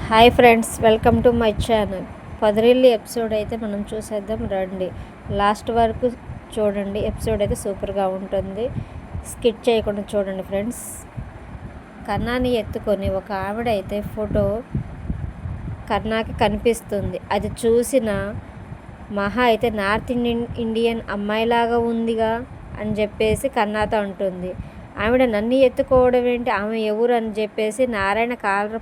Hi friends, welcome to my channel. పదిరిల్లి episode అయితే మనం చూసేద్దాం రండి. లాస్ట్ వరకు చూడండి. ఎపిసోడ్ అయితే సూపర్గా ఉంటుంది. స్కిప్ చేయకుండా చూడండి ఫ్రెండ్స్. కన్నాని ఎత్తుకొని ఒక ఆవిడ అయితే ఫోటో కన్నాకి కనిపిస్తుంది. అది చూసిన మహా అయితే నార్త్ ఇండియన్ అమ్మాయిలాగా ఉందిగా అని చెప్పేసి కన్నాతో అంటుంది. ఆవిడ నన్ను ఎత్తుకోవడం ఏంటి, ఆమె ఎవరు అని చెప్పేసి నారాయణ కాలర్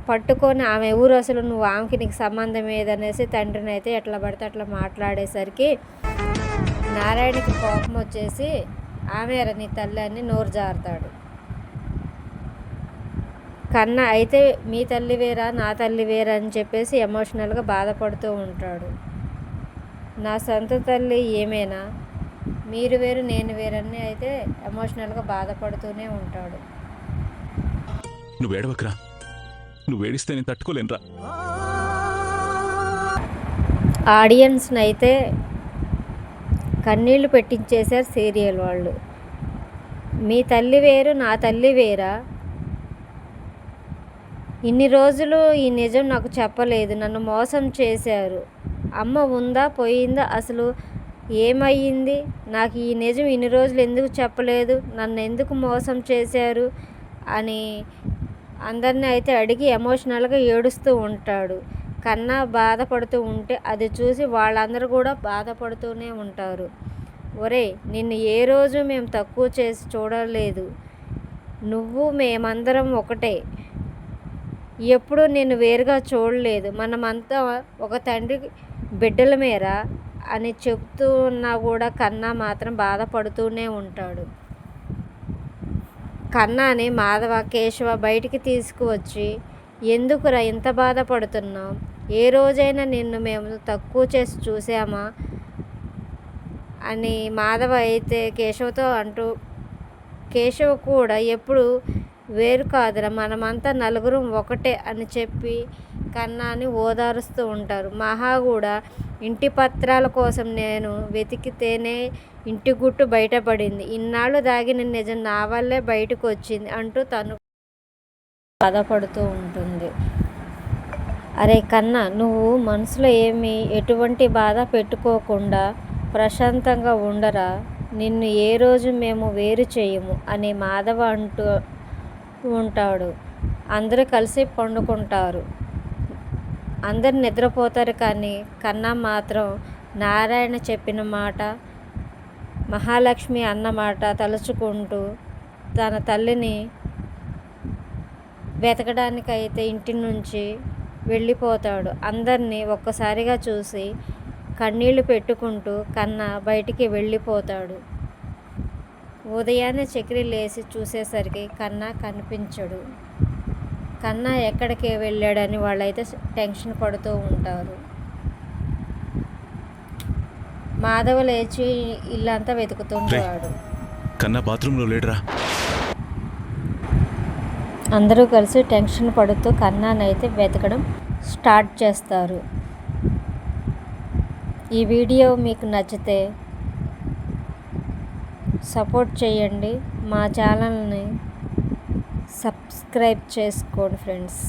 పట్టుకొని ఆమె ఊరు, అసలు నువ్వు ఆమెకి నీకు సంబంధం ఏదనేసి తండ్రిని అయితే ఎట్లా పడితే అట్లా మాట్లాడేసరికి నారాయణకి కోపం వచ్చేసి ఆమె నీ తల్లి అని నోరు జారుతాడు. కన్నా అయితే మీ తల్లి వేరా నా తల్లి వేరా అని చెప్పేసి ఎమోషనల్గా బాధపడుతూ ఉంటాడు. నా సొంత తల్లి ఏమైనా మీరు వేరు నేను వేరని అయితే ఎమోషనల్గా బాధపడుతూనే ఉంటాడు. నువ్వు ఏడవకరా, నువ్వు ఏడిస్తే నేను తట్టుకోలేనురా. ఆడియన్స్ని అయితే కన్నీళ్లు పెట్టించేశారు సీరియల్ వాళ్ళు. మీ తల్లి వేరు నా తల్లి వేరా, ఇన్ని రోజులు ఈ నిజం నాకు చెప్పలేదు, నన్ను మోసం చేశారు, అమ్మ ఉందా పోయిందా, అసలు ఏమయ్యింది, నాకు ఈ నిజం ఇన్ని రోజులు ఎందుకు చెప్పలేదు, నన్ను ఎందుకు మోసం చేశారు అని అందరినీ అయితే అడిగి ఎమోషనల్గా ఏడుస్తూ ఉంటాడు. కన్నా బాధపడుతూ ఉంటే అది చూసి వాళ్ళందరూ కూడా బాధపడుతూనే ఉంటారు. ఒరే, నిన్ను ఏ రోజు మేము తక్కువ చేసి చూడలేదు, నువ్వు మేమందరం ఒకటే, ఎప్పుడూ నేను వేరుగా చూడలేదు, మనమంతా ఒక తండ్రి బిడ్డల మేర అని చెప్తూ ఉన్నా కూడా కన్నా మాత్రం బాధపడుతూనే ఉంటాడు. కన్నాని మాధవ కేశవ బయటికి తీసుకువచ్చి, ఎందుకురా ఇంత బాధపడుతున్నావు, ఏ రోజైనా నిన్ను మేము తక్కువ చేసి చూసామా అని మాధవ అయితే కేశవతో అంటూ, కేశవ కూడా ఎప్పుడు వేరు కాదురా, మనమంతా నలుగురం ఒకటే అని చెప్పి కన్నాని ఓదారుస్తూ ఉంటారు. మహా కూడా ఇంటి పత్రాల కోసం నేను వెతికితేనే ఇంటి గుట్టు బయటపడింది, ఇన్నాళ్ళు దాగిన నిజం నా వల్లే బయటకు వచ్చింది అంటూ తను బాధపడుతూ ఉంటుంది. అరే కన్నా, నువ్వు మనసులో ఎటువంటి బాధ పెట్టుకోకుండా ప్రశాంతంగా ఉండరా, నిన్ను ఏ రోజు మేము వేరు చేయము అని మాధవ అంటూ ఉంటాడు. అందరూ కలిసి పండుకుంటారు, అందరు నిద్రపోతారు, కానీ కన్నా మాత్రం నారాయణ చెప్పిన మాట, మహాలక్ష్మి అన్నమాట తలుచుకుంటూ తన తల్లిని వెతకడానికైతే ఇంటి నుంచి వెళ్ళిపోతాడు. అందరినీ ఒక్కసారిగా చూసి కన్నీళ్లు పెట్టుకుంటూ కన్నా బయటికి వెళ్ళిపోతాడు. ఉదయాన్నే చక్రి లేచి చూసేసరికి కన్నా కనిపించడు. కన్నా ఎక్కడికి వెళ్ళాడని వాళ్ళైతే టెన్షన్ పడుతూ ఉంటారు. మాధవ లేచి ఇల్లంతా వెతుకుతుంటాడు. కన్నా బాత్రూంలో లేడురా. అందరూ కలిసి టెన్షన్ పడుతూ కన్నానైతే వెతకడం స్టార్ట్ చేస్తారు. ఈ వీడియో మీకు నచ్చితే సపోర్ట్ చేయండి, మా ఛానల్ని సబ్స్క్రైబ్ చేసుకోండి ఫ్రెండ్స్.